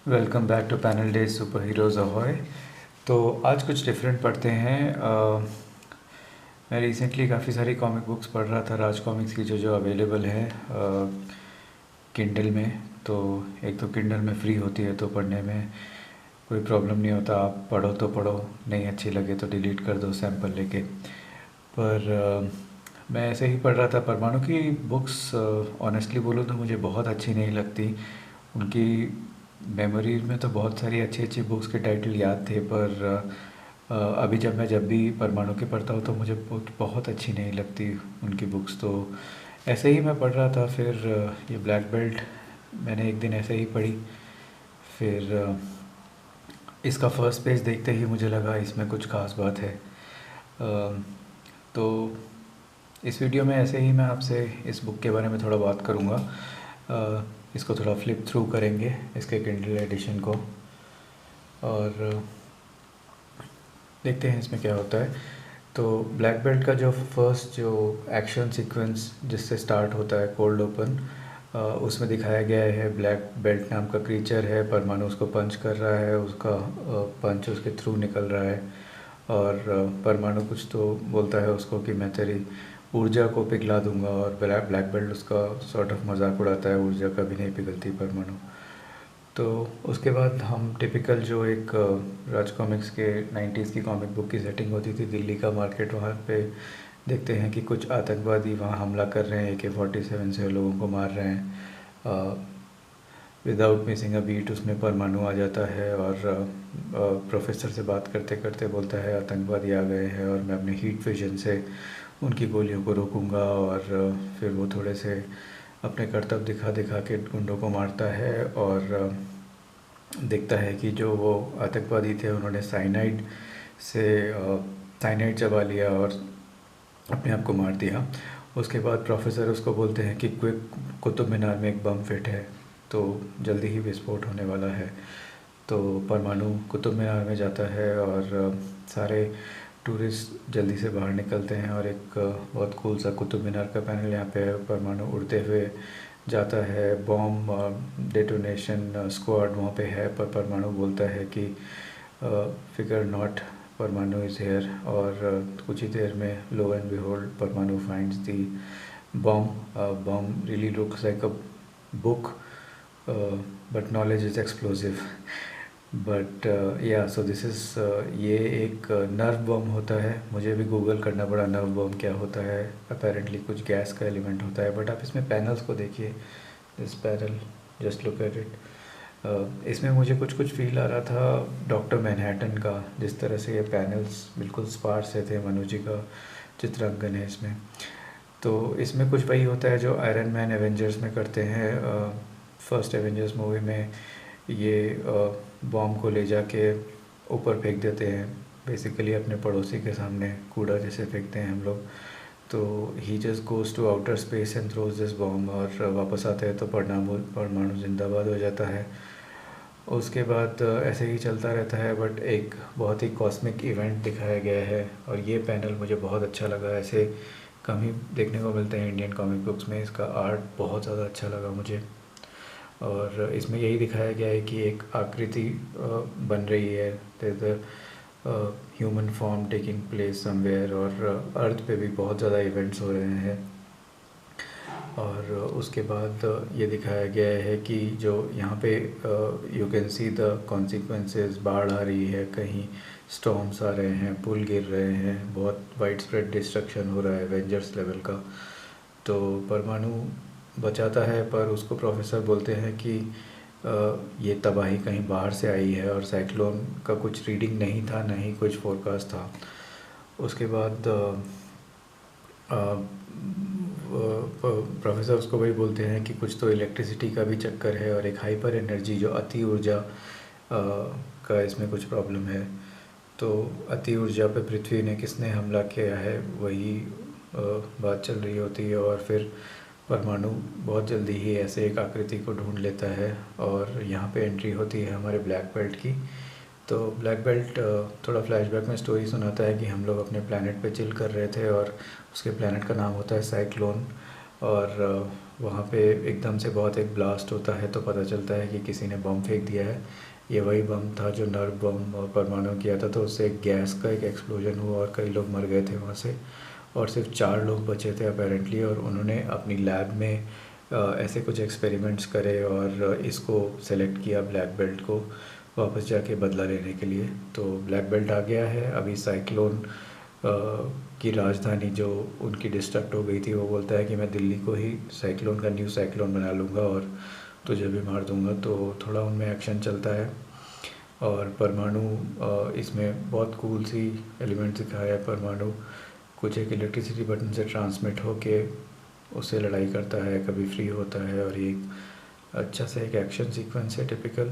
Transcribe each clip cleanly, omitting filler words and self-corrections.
Welcome back to Panel Day Super Heroes Ahoy. तो आज कुछ डिफरेंट पढ़ते हैं। मैं रिसेंटली काफ़ी सारी कॉमिक बुक्स पढ़ रहा था, राज कॉमिक्स की जो जो अवेलेबल है किंडल में। तो एक तो किंडल में फ्री होती है तो पढ़ने में कोई प्रॉब्लम नहीं होता, आप पढ़ो तो पढ़ो, नहीं अच्छी लगे तो डिलीट कर दो सैम्पल लेके। पर मैं ऐसे ही पढ़ रहा था। परमाणु की बुक्स ऑनेस्टली बोलूँ तो मुझे बहुत अच्छी नहीं लगती। उनकी मेमोरी में तो बहुत सारी अच्छी अच्छी बुक्स के टाइटल याद थे, पर अभी जब भी परमाणु की पढ़ता हूँ तो मुझे बहुत अच्छी नहीं लगती उनकी बुक्स। तो ऐसे ही मैं पढ़ रहा था। फिर ये ब्लैक बेल्ट मैंने एक दिन ऐसे ही पढ़ी। फिर इसका फर्स्ट पेज देखते ही मुझे लगा इसमें कुछ खास बात है। तो इस वीडियो में ऐसे ही मैं आपसे इस बुक के बारे में थोड़ा बात करूँगा। इसको थोड़ा फ्लिप थ्रू करेंगे, इसके किंडल एडिशन को, और देखते हैं इसमें क्या होता है। तो ब्लैक बेल्ट का जो फर्स्ट जो एक्शन सीक्वेंस जिससे स्टार्ट होता है, कोल्ड ओपन, उसमें दिखाया गया है ब्लैक बेल्ट नाम का क्रीचर है। परमाणु उसको पंच कर रहा है, उसका पंच उसके थ्रू निकल रहा है, और परमाणु कुछ तो बोलता है उसको कि मैं तेरी ऊर्जा को पिघला दूंगा, और ब्लैक बेल्ट उसका सॉर्ट ऑफ मजाक उड़ाता है, ऊर्जा कभी नहीं पिघलती परमाणु। तो उसके बाद हम टिपिकल जो एक राज कॉमिक्स के 90s की कॉमिक बुक की सेटिंग होती थी, दिल्ली का मार्केट, वहाँ पे देखते हैं कि कुछ आतंकवादी वहाँ हमला कर रहे हैं, AK-47 से लोगों को मार रहे हैं। विदाउट मिसिंग अ बीट उसमें परमाणु आ जाता है और प्रोफेसर से बात करते करते बोलता है आतंकवादी आ गए हैं और मैं अपने हीट विजन से उनकी गोलियों को रोकूंगा। और फिर वो थोड़े से अपने करतब दिखा दिखा के गुंडों को मारता है, और देखता है कि जो वो आतंकवादी थे उन्होंने से साइनाइड चबा लिया और अपने आप को मार दिया। उसके बाद प्रोफेसर उसको बोलते हैं कि क्विक, कुतुब मीनार में एक बम फिट है, तो जल्दी ही विस्फोट होने वाला है। तो परमाणु कुतुब मीनार में जाता है और सारे टूरिस्ट जल्दी से बाहर निकलते हैं, और एक बहुत कूल सा कुतुब मीनार का पैनल यहाँ पे है। परमाणु उड़ते हुए जाता है, बॉम्ब डेटोनेशन स्क्वाड वहाँ पे है, पर परमाणु बोलता है कि फिगर नॉट, परमाणु इज़ हेयर। और कुछ ही देर में लो एंड बिहोल्ड परमाणु finds the bomb really looks like a book, but knowledge is explosive. But या सो दिस इज़, ये एक नर्व बम होता है। मुझे भी गूगल करना पड़ा नर्व बम क्या होता है। अपेरेंटली कुछ गैस का एलिमेंट होता है, बट आप इसमें पैनल्स को देखिए, this panel, just look at it. इसमें मुझे कुछ कुछ फील आ रहा था डॉक्टर मैनहट्टन का, जिस तरह से ये पैनल्स बिल्कुल स्पार्स से थे। मनु जी का चित्रांकन है इसमें। तो इसमें कुछ वही होता है जो आयरन मैन एवेंजर्स में करते हैं। फर्स्ट एवेंजर्स मूवी में ये बॉम्ब को ले जाके ऊपर फेंक देते हैं, बेसिकली अपने पड़ोसी के सामने कूड़ा जैसे फेंकते हैं हम लोग। तो he just goes to outer space and throws this bomb, और वापस आते हैं तो परमाणु जिंदाबाद हो जाता है। उसके बाद ऐसे ही चलता रहता है, बट एक बहुत ही कॉस्मिक इवेंट दिखाया गया है, और ये पैनल मुझे बहुत अच्छा लगा। ऐसे कम ही देखने को मिलते हैं इंडियन कॉमिक बुक्स में। इसका आर्ट बहुत ज़्यादा अच्छा लगा मुझे। और इसमें यही दिखाया गया है कि एक आकृति बन रही है, there human form taking place somewhere, और अर्थ पे भी बहुत ज़्यादा इवेंट्स हो रहे हैं। और उसके बाद ये दिखाया गया है कि जो यहाँ पे you can see the consequences, बाढ़ आ रही है, कहीं स्टॉर्म्स आ रहे हैं, पुल गिर रहे हैं, बहुत वाइड स्प्रेड डिस्ट्रक्शन हो रहा है एवेंजर्स लेवल का। तो परमाणु बचाता है, पर उसको प्रोफेसर बोलते हैं कि ये तबाही कहीं बाहर से आई है, और साइक्लोन का कुछ रीडिंग नहीं था, ना ही कुछ फोरकास्ट था। उसके बाद प्रोफेसर उसको वही बोलते हैं कि कुछ तो इलेक्ट्रिसिटी का भी चक्कर है, और एक हाइपर एनर्जी जो अति ऊर्जा का इसमें कुछ प्रॉब्लम है। तो अति ऊर्जा पे पृथ्वी ने किसने हमला किया है, वही बात चल रही होती है। और फिर परमाणु बहुत जल्दी ही ऐसे एक आकृति को ढूंढ लेता है, और यहाँ पे एंट्री होती है हमारे ब्लैक बेल्ट की। तो ब्लैक बेल्ट थोड़ा फ्लैशबैक में स्टोरी सुनाता है कि हम लोग अपने प्लानट पे चिल कर रहे थे, और उसके प्लानट का नाम होता है साइक्लोन। और वहाँ पे एकदम से बहुत एक ब्लास्ट होता है तो पता चलता है कि किसी ने बम फेंक दिया है। ये वही बम था जो नर्व बम और परमाणु किया था, तो उससे गैस का एक एक्सप्लोजन हुआ और कई लोग मर गए थे वहाँ से। और सिर्फ 4 लोग बचे थे अपेरेंटली, और उन्होंने अपनी लैब में ऐसे कुछ एक्सपेरिमेंट्स करे और इसको सेलेक्ट किया ब्लैक बेल्ट को वापस जाके बदला लेने के लिए। तो ब्लैक बेल्ट आ गया है। अभी साइक्लोन की राजधानी जो उनकी डिस्ट्रक्ट हो गई थी, वो बोलता है कि मैं दिल्ली को ही साइक्लोन का न्यू साइक्लोन बना लूँगा और तुझे भी मार दूँगा। तो थोड़ा उनमें एक्शन चलता है। और परमाणु इसमें बहुत कूल सी एलिमेंट दिखाया है। परमाणु कुछ एक इलेक्ट्रिसिटी बटन से ट्रांसमिट होके उससे लड़ाई करता है, कभी फ्री होता है, और ये अच्छा सा एक एक्शन सीक्वेंस है टिपिकल।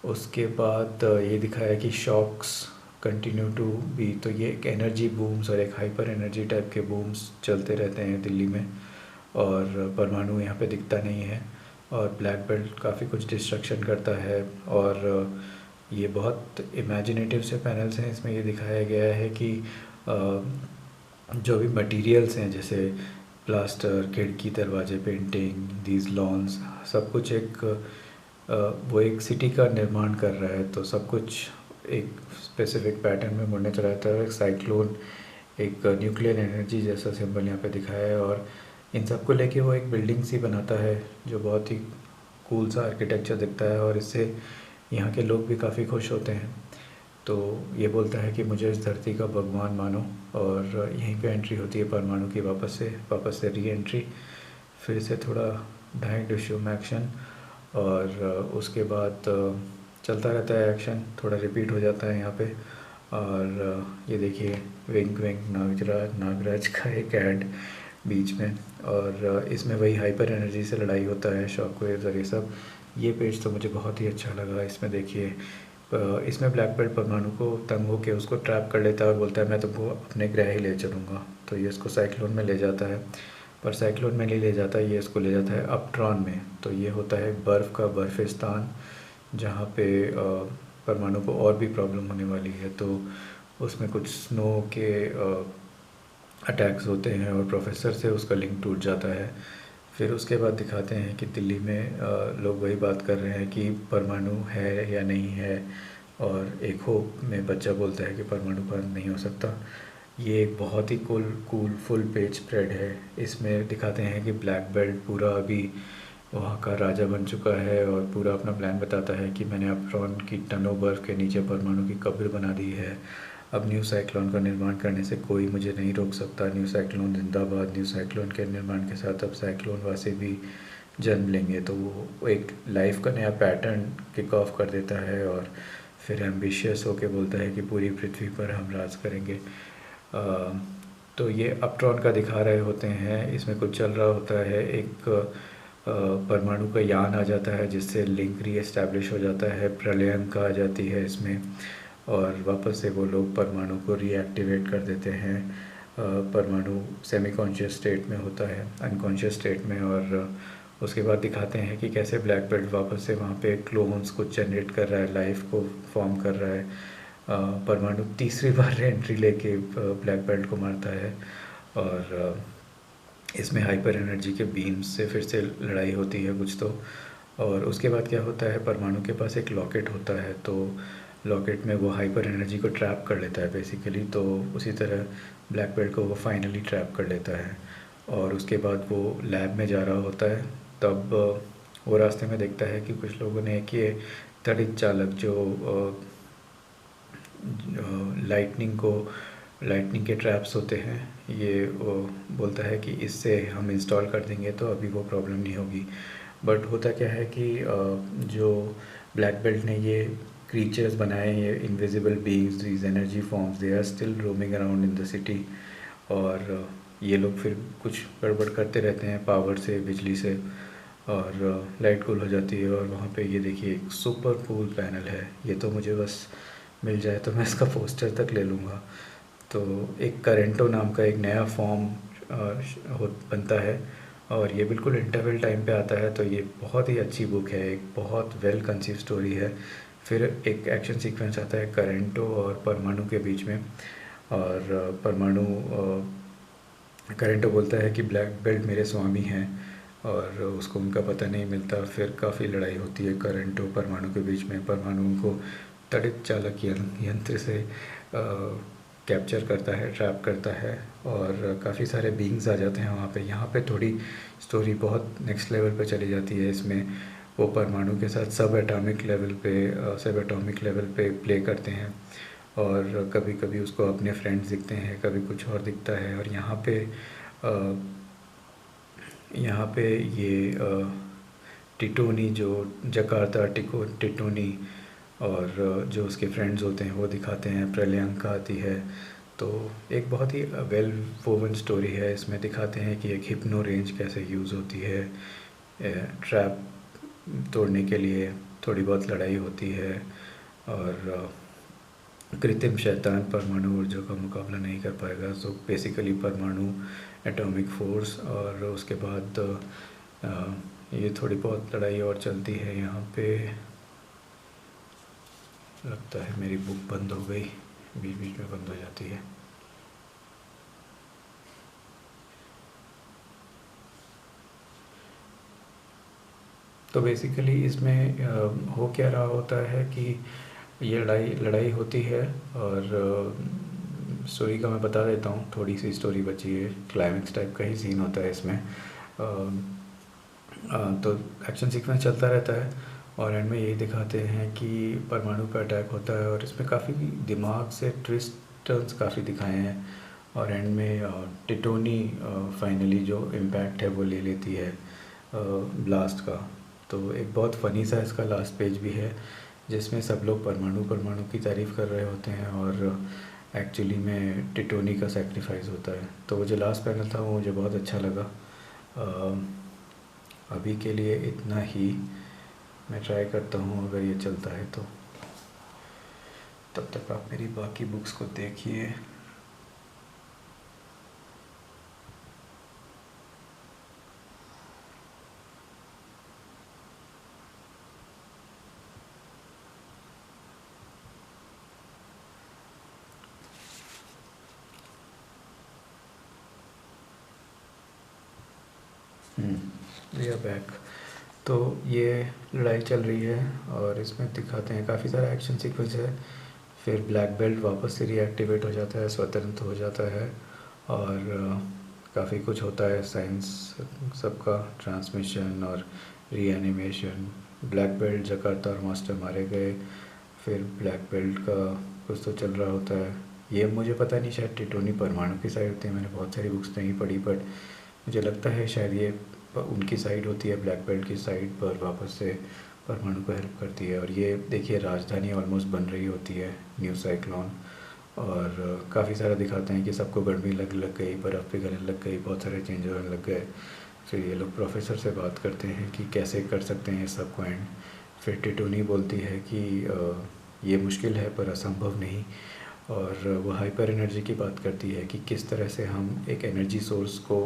उसके बाद ये दिखाया कि शॉक्स कंटिन्यू टू बी, तो ये एक एनर्जी बूम्स और एक हाइपर एनर्जी टाइप के बूम्स चलते रहते हैं दिल्ली में, और परमाणु यहाँ पे दिखता नहीं है। और ब्लैक बेल्ट काफ़ी कुछ डिस्ट्रक्शन करता है। और ये बहुत इमेजिनेटिव से पैनल्स हैं। इसमें ये दिखाया गया है कि जो भी मटेरियल्स हैं जैसे प्लास्टर, खिड़की, दरवाजे, पेंटिंग, दीज लॉन्स, सब कुछ एक वो एक सिटी का निर्माण कर रहा है। तो सब कुछ एक स्पेसिफिक पैटर्न में मुड़ने चला जाता है। एक साइक्लोन, एक न्यूक्लियर एनर्जी जैसा सिंबल यहाँ पे दिखाया है, और इन सब को लेके वो एक बिल्डिंग सी बनाता है जो बहुत ही कूल सा आर्किटेक्चर दिखता है, और इससे यहाँ के लोग भी काफ़ी खुश होते हैं। तो ये बोलता है कि मुझे इस धरती का भगवान मानो, और यहीं पे एंट्री होती है परमाणु की वापस से री एंट्री, फिर से थोड़ा ढाई डिशू में एक्शन, और उसके बाद चलता रहता है एक्शन, थोड़ा रिपीट हो जाता है यहाँ पे। और ये देखिए विंक विंक नागराज का एक ऐड बीच में, और इसमें वही हाइपर एनर्जी से लड़ाई होता है, शॉक वेव्स और ये सब। ये पेज तो मुझे बहुत ही अच्छा लगा। इसमें देखिए इसमें ब्लैक बेल्ट परमाणु को तंग होकर उसको ट्रैप कर लेता है और बोलता है मैं तुमको अपने ग्रह ही ले चलूँगा। तो ये इसको साइक्लोन में ले जाता है, पर साइक्लोन में नहीं ले जाता, ये इसको ले जाता है अपट्रॉन में। तो ये होता है बर्फ़ का बर्फिस्तान, जहाँ पे परमाणु को और भी प्रॉब्लम होने वाली है। तो उसमें कुछ स्नो के अटैक्स होते हैं और प्रोफेसर से उसका लिंक टूट जाता है। फिर उसके बाद दिखाते हैं कि दिल्ली में लोग वही बात कर रहे हैं कि परमाणु है या नहीं है, और एक होप में बच्चा बोलता है कि परमाणु बंद नहीं हो सकता। ये एक बहुत ही कूल फुल पेज स्प्रेड है। इसमें दिखाते हैं कि ब्लैक बेल्ट पूरा अभी वहाँ का राजा बन चुका है और पूरा अपना प्लान बताता है कि मैंने अपट्रॉन की टनों बर्फ़ के नीचे परमाणु की कब्र बना दी है। अब न्यू साइक्लोन का निर्माण करने से कोई मुझे नहीं रोक सकता। न्यू साइक्लोन जिंदाबाद। न्यू साइक्लोन के निर्माण के साथ अब साइक्लोन वासी भी जन्म लेंगे। तो वो एक लाइफ का नया पैटर्न किक ऑफ कर देता है, और फिर एम्बिशियस होके बोलता है कि पूरी पृथ्वी पर हम राज करेंगे। तो ये अपट्रॉन का दिखा रहे होते हैं। इसमें कुछ चल रहा होता है, एक परमाणु का यान आ जाता है जिससे लिंक री एस्टैब्लिश हो जाता है, प्रलयंका आ जाती है इसमें, और वापस से वो लोग परमाणु को रीएक्टिवेट कर देते हैं। परमाणु सेमी कॉन्शियस स्टेट में होता है, अनकॉन्शियस स्टेट में। और उसके बाद दिखाते हैं कि कैसे ब्लैक बेल्ट वापस से वहाँ पे क्लोन्स को जनरेट कर रहा है, लाइफ को फॉर्म कर रहा है। परमाणु तीसरी बार एंट्री लेके ब्लैक बेल्ट को मारता है, और इसमें हाइपर एनर्जी के बीम्स से फिर से लड़ाई होती है कुछ तो। और उसके बाद क्या होता है, परमाणु के पास एक लॉकेट होता है, तो लॉकेट में वो हाइपर एनर्जी को ट्रैप कर लेता है बेसिकली। तो उसी तरह ब्लैक बेल्ट को वो फाइनली ट्रैप कर लेता है, और उसके बाद वो लैब में जा रहा होता है। तब वो रास्ते में देखता है कि कुछ लोगों ने एक ये तड़ित चालक जो लाइटनिंग के ट्रैप्स होते हैं, ये वो बोलता है कि इससे हम इंस्टॉल कर देंगे तो अभी वो प्रॉब्लम नहीं होगी। बट होता क्या है कि जो ब्लैक बेल्ट ने ये क्रीचर्स बनाए, ये invisible beings, these energy forms, they are still roaming around in the city. और ये लोग फिर कुछ गड़बड़ करते रहते हैं पावर से, बिजली से, और लाइट गुल हो जाती है। और वहाँ पे ये देखिए एक सुपर कूल पैनल है। ये तो मुझे बस मिल जाए तो मैं इसका पोस्टर तक ले लूँगा। तो एक करेंटो नाम का एक नया फॉर्म बनता है, और ये बिल्कुल इंटरवल टाइम पे आता है। तो ये बहुत ही अच्छी बुक है, एक बहुत वेल कंसीव स्टोरी है। फिर एक एक्शन सीक्वेंस आता है करेंटो और परमाणु के बीच में, और परमाणु करेंटो बोलता है कि ब्लैक बेल्ट मेरे स्वामी हैं और उसको उनका पता नहीं मिलता। फिर काफ़ी लड़ाई होती है करेंटो परमाणु के बीच में। परमाणु उनको तड़ित चालक यंत्र से कैप्चर करता है, ट्रैप करता है और काफ़ी सारे बीइंग्स आ जाते हैं वहाँ पे। यहाँ पे थोड़ी स्टोरी बहुत नेक्स्ट लेवल पे चली जाती है। इसमें वो परमाणु के साथ सब एटॉमिक लेवल पे प्ले करते हैं और कभी कभी उसको अपने फ्रेंड्स दिखते हैं, कभी कुछ और दिखता है। और यहाँ पे ये टिटोनी जो जकार्ता टिटोनी और जो उसके फ्रेंड्स होते हैं वो दिखाते हैं। प्रलयंका आती है। तो एक बहुत ही वेल वोवन स्टोरी है। इसमें दिखाते हैं कि एक हिप्नो रेंज कैसे यूज़ होती है ट्रैप तोड़ने के लिए। थोड़ी बहुत लड़ाई होती है और कृत्रिम शैतान परमाणु ऊर्जा का मुकाबला नहीं कर पाएगा। सो बेसिकली परमाणु एटॉमिक फोर्स और उसके बाद ये थोड़ी बहुत लड़ाई और चलती है यहाँ पे। लगता है मेरी बुक बंद हो गई, बीच बीच में बंद हो जाती है। तो बेसिकली इसमें हो क्या रहा होता है कि ये लड़ाई होती है और स्टोरी का मैं बता देता हूँ। थोड़ी सी स्टोरी बची है, क्लाइमेक्स टाइप का ही सीन होता है इसमें। तो एक्शन सीक्वेंस चलता रहता है और एंड में यही दिखाते हैं कि परमाणु पे अटैक होता है और इसमें काफ़ी दिमाग से ट्विस्ट टर्न्स काफ़ी दिखाए हैं। और एंड में टिटोनी फाइनली जो इम्पैक्ट है वो ले लेती है ब्लास्ट का। तो एक बहुत फ़नी सा इसका लास्ट पेज भी है जिसमें सब लोग परमाणु की तारीफ़ कर रहे होते हैं और एक्चुअली में टिटोनी का सेक्रीफाइस होता है। तो वो जो लास्ट पैनल था वो मुझे बहुत अच्छा लगा। अभी के लिए इतना ही। मैं ट्राई करता हूँ अगर ये चलता है तो। तब तक आप मेरी बाकी बुक्स को देखिए। We are back. तो ये लड़ाई चल रही है और इसमें दिखाते हैं काफ़ी सारा एक्शन सीक्वेंस है। फिर ब्लैक बेल्ट वापस से रीएक्टिवेट हो जाता है, स्वतंत्र हो जाता है और काफ़ी कुछ होता है साइंस सबका, ट्रांसमिशन और रीएनिमेशन। ब्लैक बेल्ट जकार्ता और मास्टर मारे गए। फिर ब्लैक बेल्ट का कुछ तो चल रहा होता है। ये मुझे पता नहीं, शायद टिटोनी परमाणु की साइड होती है। मैंने बहुत सारी बुक्स नहीं पढ़ी बट मुझे लगता है शायद ये उनकी साइड होती है, ब्लैक बेल्ट की साइड पर वापस से परमाणु को हेल्प करती है। और ये देखिए राजधानी ऑलमोस्ट बन रही होती है, न्यू साइक्लोन। और काफ़ी सारा दिखाते हैं कि सबको गर्मी लग गई, बर्फ़ पिघलने लग गई, बहुत सारे चेंज होने लग गए। फिर ये लोग प्रोफेसर से बात करते हैं कि कैसे कर सकते हैं इस सबको एंड। फिर टिटोनी बोलती है कि ये मुश्किल है पर असंभव नहीं। और वो हाइपर एनर्जी की बात करती है कि किस तरह से हम एक एनर्जी सोर्स को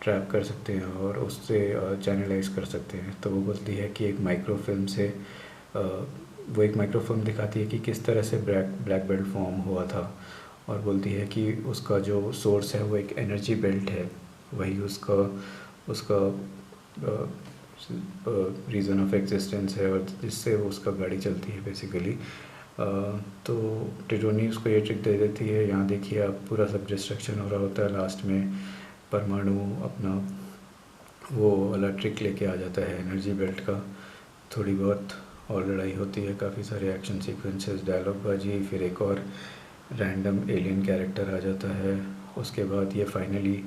ट्रैप कर सकते हैं और उससे चैनलाइज कर सकते हैं। तो वो बोलती है कि एक माइक्रोफिल्म से वो एक माइक्रोफिल्म दिखाती है कि किस तरह से ब्लैक बेल्ट फॉर्म हुआ था। और बोलती है कि उसका जो सोर्स है वो एक एनर्जी बेल्ट है, वही उसका उसका रीज़न ऑफ एग्जिस्टेंस है और जिससे वो उसका गाड़ी चलती है बेसिकली। तो टिटोनी उसको ये ट्रिक दे देती है। यहाँ देखिए आप, पूरा सब डिस्ट्रक्शन हो रहा होता है, लास्ट में परमाणु अपना वो वाला ट्रिक लेके आ जाता है एनर्जी बेल्ट का। थोड़ी बहुत और लड़ाई होती है, काफ़ी सारे एक्शन सीक्वेंसेस, डायलॉग बाजी, फिर एक और रैंडम एलियन कैरेक्टर आ जाता है। उसके बाद ये फाइनली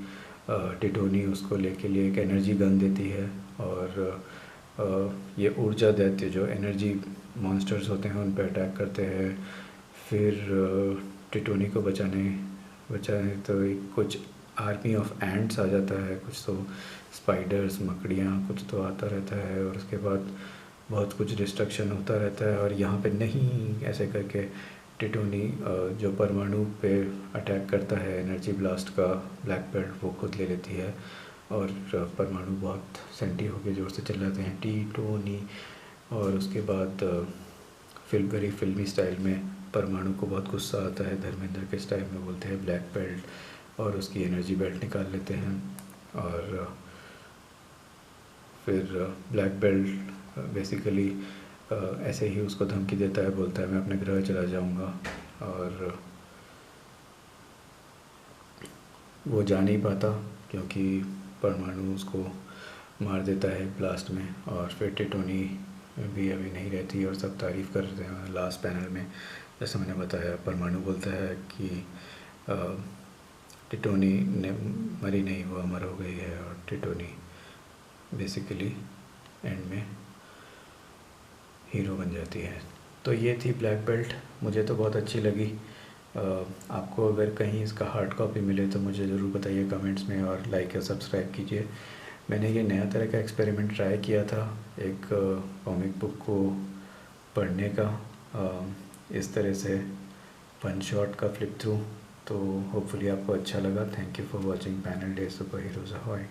टिटोनी उसको लेके लिए एक एनर्जी गन देती है और ये ऊर्जा दैत्य जो एनर्जी मॉन्स्टर्स होते हैं उन पर अटैक करते हैं। फिर टिटोनी को बचाने तो एक कुछ आर्मी ऑफ एंट्स आ जाता है, कुछ तो स्पाइडर्स, मकड़ियाँ, कुछ तो आता रहता है। और उसके बाद बहुत कुछ डिस्ट्रक्शन होता रहता है और यहाँ पे नहीं ऐसे करके टिटोनी जो परमाणु पे अटैक करता है एनर्जी ब्लास्ट का ब्लैक बेल्ट, वो खुद ले लेती है और परमाणु बहुत सेंटी होकर ज़ोर से चिल्लाते हैं टिटोनी। और उसके बाद वेरी फिल्मी स्टाइल में परमाणु को बहुत गुस्सा आता है, धर्मेंद्र के स्टाइल में बोलते हैं ब्लैक बेल्ट और उसकी एनर्जी बेल्ट निकाल लेते हैं। और फिर ब्लैक बेल्ट बेसिकली ऐसे ही उसको धमकी देता है, बोलता है मैं अपने ग्रह चला जाऊंगा, और वो जा नहीं पाता क्योंकि परमाणु उसको मार देता है ब्लास्ट में। और फिर टिटोनी भी अभी नहीं रहती और सब तारीफ़ कर रहे हैं लास्ट पैनल में। जैसे मैंने बताया, परमाणु बोलता है कि अ, टिटोनी ने मरी नहीं, वो अमर हो गई है, और टिटोनी बेसिकली एंड में हीरो बन जाती है। तो ये थी ब्लैक बेल्ट, मुझे तो बहुत अच्छी लगी। आपको अगर कहीं इसका हार्ड कॉपी मिले तो मुझे ज़रूर बताइए कमेंट्स में, और लाइक या सब्सक्राइब कीजिए। मैंने ये नया तरह का एक्सपेरिमेंट ट्राई किया था, एक कॉमिक बुक को पढ़ने का इस तरह से वन शॉट का फ्लिप थ्रू। तो होपफुली आपको अच्छा लगा। Thank you for watching Panel Day Super Heroes अहॉय।